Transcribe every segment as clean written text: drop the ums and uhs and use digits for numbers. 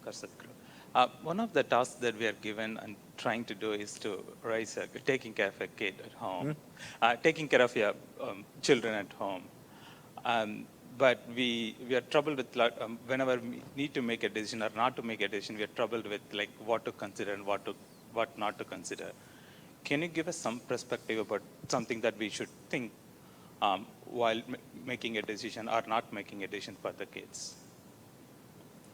Namaskar, Sadhguru. One of the tasks that we are given and trying to do is to taking care of a kid at home, taking care of your children at home. But we are troubled with whenever we need to make a decision or not to make a decision, we are troubled with like what to consider and what not to consider. Can you give us some perspective about something that we should think while making a decision or not making a decision for the kids?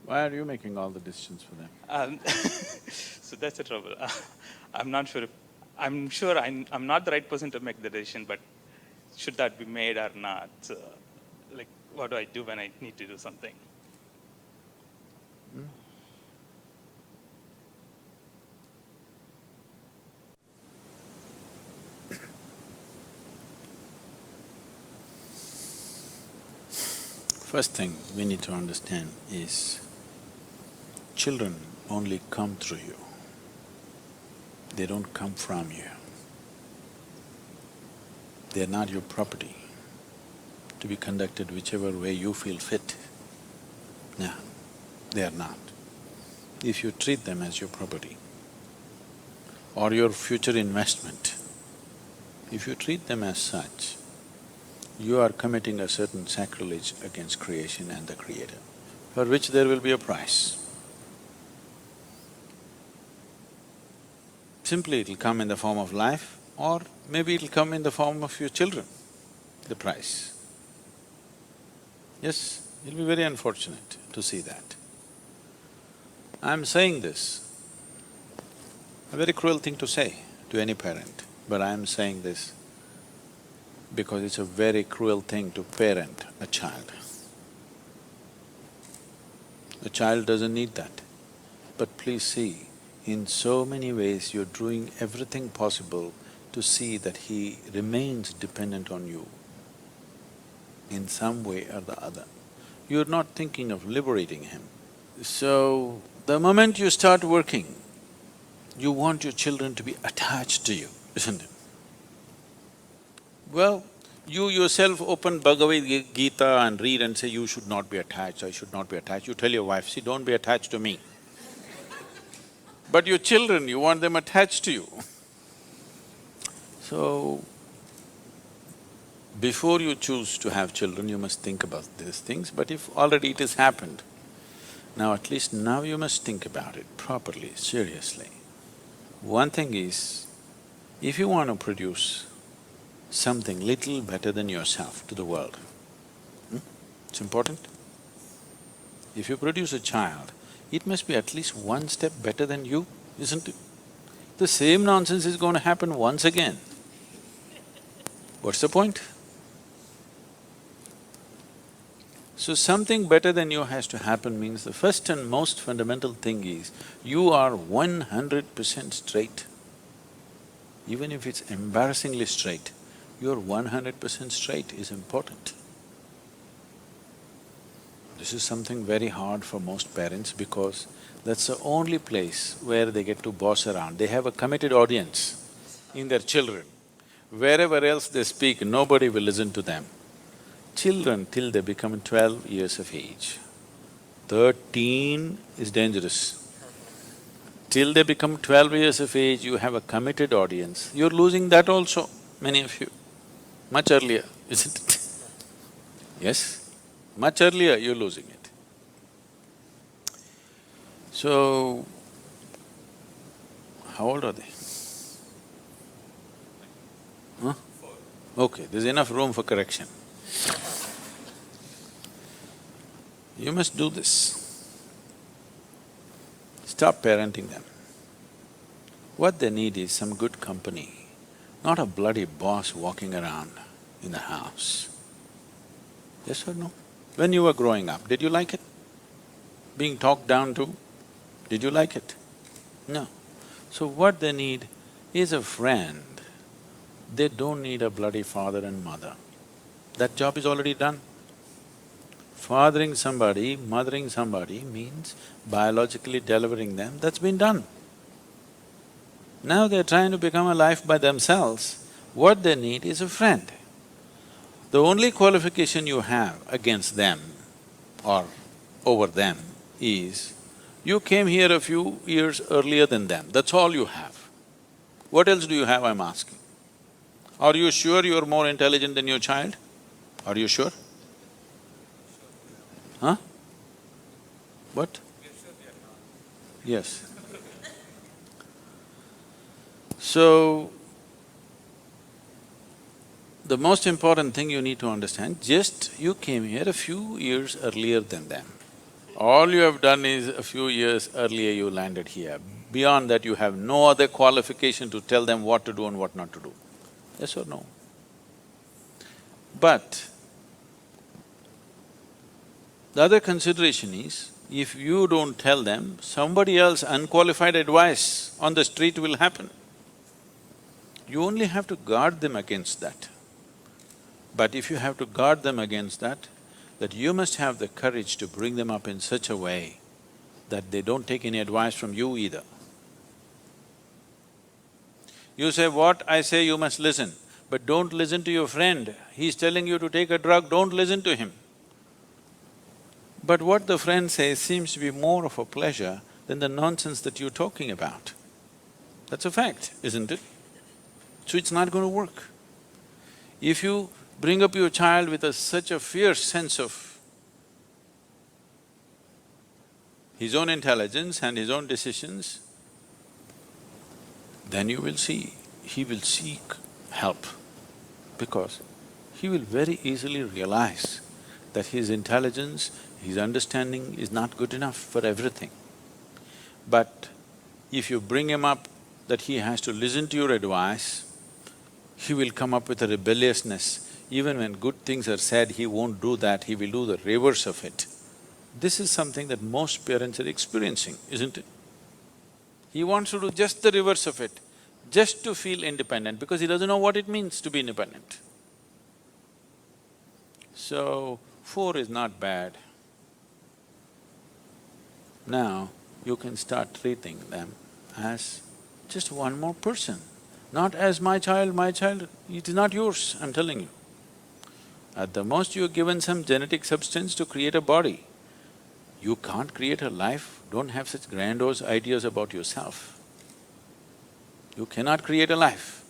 Why are you making all the decisions for them? So that's the trouble. I'm not sure. I'm sure I'm not the right person to make the decision, but should that be made or not? Like, what do I do when I need to do something? First thing we need to understand is children only come through you. They don't come from you. They're not your property to be conducted whichever way you feel fit. No, they are not. If you treat them as your property or your future investment, if you treat them as such, you are committing a certain sacrilege against creation and the Creator, for which there will be a price. Simply it'll come in the form of life, or maybe it'll come in the form of your children, the price. Yes, it'll be very unfortunate to see that. I'm saying this, a very cruel thing to say to any parent, but I'm saying this because it's a very cruel thing to parent a child. The child doesn't need that. But please see, in so many ways you're doing everything possible to see that he remains dependent on you in some way or the other. You're not thinking of liberating him. So, the moment you start working, you want your children to be attached to you, isn't it? Well, you yourself open Bhagavad Gita and read and say, you should not be attached, I should not be attached. You tell your wife, see, don't be attached to me. But your children, you want them attached to you. So, before you choose to have children, you must think about these things, but if already it has happened, now at least now you must think about it properly, seriously. One thing is, if you want to produce something little better than yourself to the world, it's important. If you produce a child, it must be at least one step better than you, isn't it? The same nonsense is going to happen once again. What's the point? So something better than you has to happen means the first and most fundamental thing is, you are 100% straight. Even if it's embarrassingly straight, you're 100% straight is important. This is something very hard for most parents because that's the only place where they get to boss around. They have a committed audience in their children. Wherever else they speak, nobody will listen to them. Children till they become 12 years of age. 13 is dangerous. Till they become 12 years of age, you have a committed audience. You're losing that also, many of you. Much earlier, isn't it? Yes, much earlier you're losing it. So, how old are they? Huh? Okay, there's enough room for correction. You must do this. Stop parenting them. What they need is some good company, not a bloody boss walking around in the house. Yes or no? When you were growing up, did you like it? Being talked down to, did you like it? No. So what they need is a friend. They don't need a bloody father and mother. That job is already done. Fathering somebody, mothering somebody means biologically delivering them, that's been done. Now they're trying to become a life by themselves. What they need is a friend. The only qualification you have against them or over them is You came here a few years earlier than them, that's all you have. What else do you have, I'm asking? Are you sure you're more intelligent than your child? Are you sure? Huh? What? Yes. So, the most important thing you need to understand, just you came here a few years earlier than them. All you have done is a few years earlier you landed here. Beyond that, you have no other qualification to tell them what to do and what not to do. Yes or no? But the other consideration is, if you don't tell them, somebody else unqualified advice on the street will happen. You only have to guard them against that. But if you have to guard them against that you must have the courage to bring them up in such a way that they don't take any advice from you either. You say, what I say you must listen, but don't listen to your friend. He's telling you to take a drug, don't listen to him. But what the friend says seems to be more of a pleasure than the nonsense that you're talking about. That's a fact, isn't it? So it's not going to work. If you bring up your child with such a fierce sense of his own intelligence and his own decisions, then you will see, he will seek help, because he will very easily realize that his intelligence, his understanding is not good enough for everything. But if you bring him up that he has to listen to your advice, he will come up with a rebelliousness. Even when good things are said, he won't do that, he will do the reverse of it. This is something that most parents are experiencing, isn't it? He wants to do just the reverse of it, just to feel independent, because he doesn't know what it means to be independent. So, 4 is not bad. Now, you can start treating them as just one more person, not as my child, it is not yours, I'm telling you. At the most, you're given some genetic substance to create a body. You can't create a life, don't have such grandiose ideas about yourself. You cannot create a life.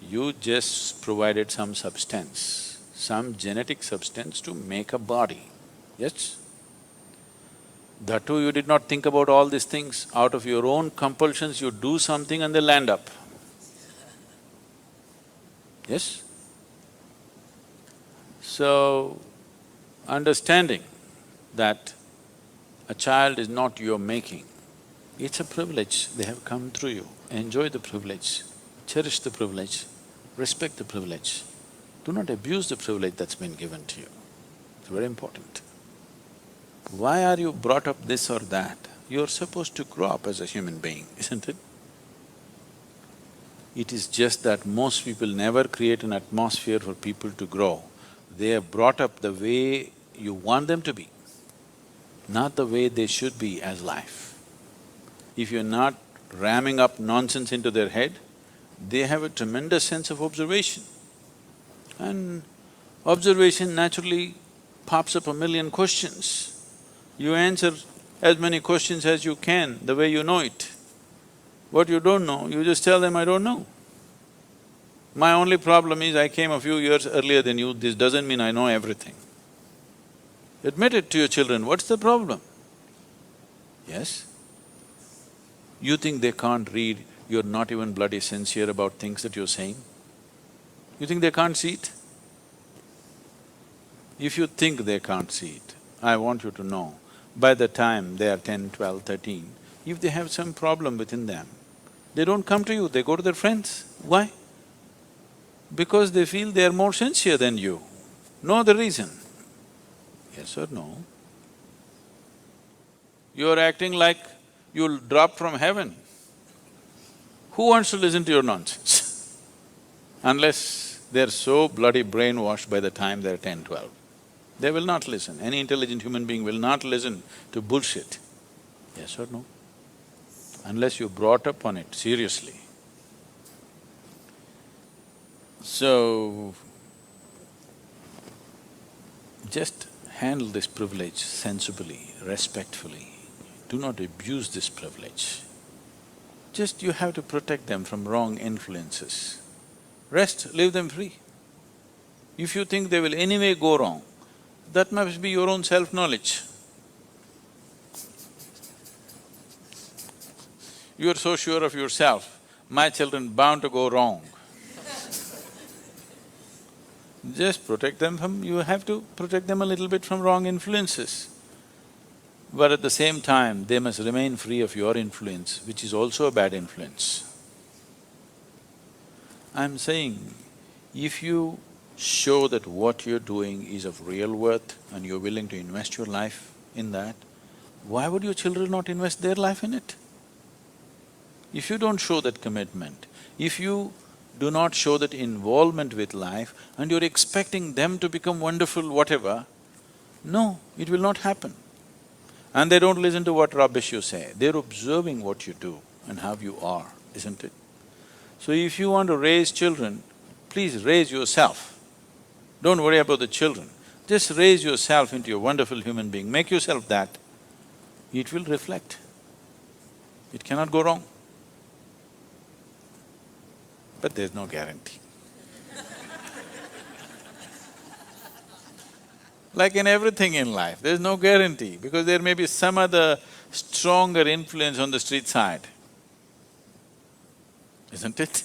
You just provided some substance, some genetic substance to make a body, yes? That too, you did not think about all these things. Out of your own compulsions, you do something and they land up. Yes? So, understanding that a child is not your making, it's a privilege, they have come through you. Enjoy the privilege, cherish the privilege, respect the privilege. Do not abuse the privilege that's been given to you. It's very important. Why are you brought up this or that? You're supposed to grow up as a human being, isn't it? It is just that most people never create an atmosphere for people to grow. They are brought up the way you want them to be, not the way they should be as life. If you're not ramming up nonsense into their head, they have a tremendous sense of observation. And observation naturally pops up a million questions. You answer as many questions as you can, the way you know it. What you don't know, you just tell them, I don't know. My only problem is I came a few years earlier than you, this doesn't mean I know everything. Admit it to your children, what's the problem? Yes? You think they can't read, you're not even bloody sincere about things that you're saying? You think they can't see it? If you think they can't see it, I want you to know, by the time they are 10, 12, 13, if they have some problem within them, they don't come to you, they go to their friends. Why? Because they feel they are more sincere than you. No other reason. Yes or no? You're acting like you'll drop from heaven. Who wants to listen to your nonsense? Unless they're so bloody brainwashed by the time they're 10, 12. They will not listen. Any intelligent human being will not listen to bullshit. Yes or no? Unless you're brought up on it seriously. So, just handle this privilege sensibly, respectfully, do not abuse this privilege. Just you have to protect them from wrong influences. Rest, leave them free. If you think they will anyway go wrong, that must be your own self-knowledge. You are so sure of yourself, my children bound to go wrong. Just protect them from… you have to protect them a little bit from wrong influences. But at the same time, they must remain free of your influence, which is also a bad influence. I'm saying, if you show that what you're doing is of real worth and you're willing to invest your life in that, why would your children not invest their life in it? If you don't show that commitment, if you do not show that involvement with life and you're expecting them to become wonderful whatever, no, it will not happen. And they don't listen to what rubbish you say, they're observing what you do and how you are, isn't it? So if you want to raise children, please raise yourself. Don't worry about the children, just raise yourself into a wonderful human being, make yourself that. It will reflect. It cannot go wrong. But there's no guarantee. Like in everything in life, there's no guarantee because there may be some other stronger influence on the street side, isn't it?